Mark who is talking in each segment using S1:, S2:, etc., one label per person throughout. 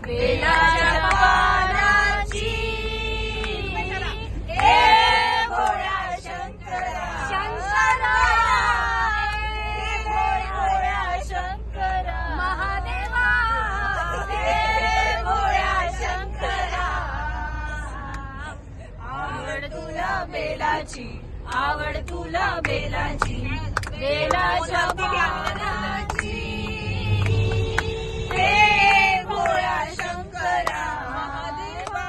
S1: बेलाच्या पानाची हे भोळ्या शंकरा शंकरा हे भोळ्या शंकरा महादेवा हे भोळ्या शंकरा आवड तुला बेलाची आवड तुला बेलाची बेलाच्या पानाची हे भोळ्या शंकरा महादेवा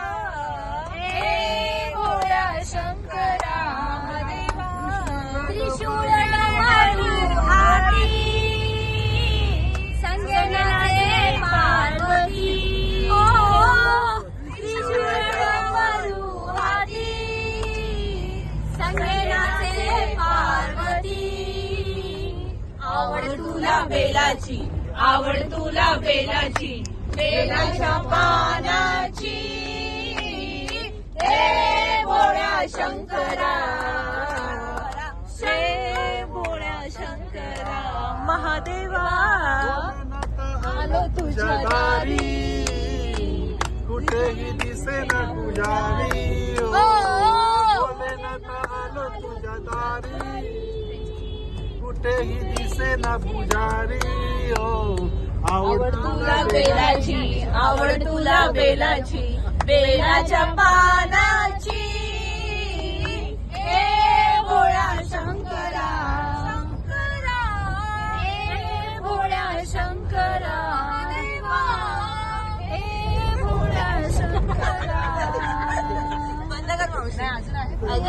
S1: हे भोळ्या शंकरा महादेवा त्रिशूळ डमरू हाती संगनाचे पार्वती त्रिशूळ डमरू हाती संगनाचे पार्वती आवड तुला बेलाची आवड तुला बेलाची बेलाच्या पानाची हे भोळ्या शंकरा हे भोळ्या शंकरा महादेवा आलो तुझ्या दारी
S2: कुठेही दिसेना पुजारी भोलेनाथ आलो तुझ्या दारी कुठेही दिसेना पुजारी
S1: आवड तुला बेलाची आवड तुला बेलाची बेलाच्या पानाची हे भोळ्या शंकरा शंकरा हे भोळ्या शंकरा हे भोळ्या शंकरा बंद कर मावशी.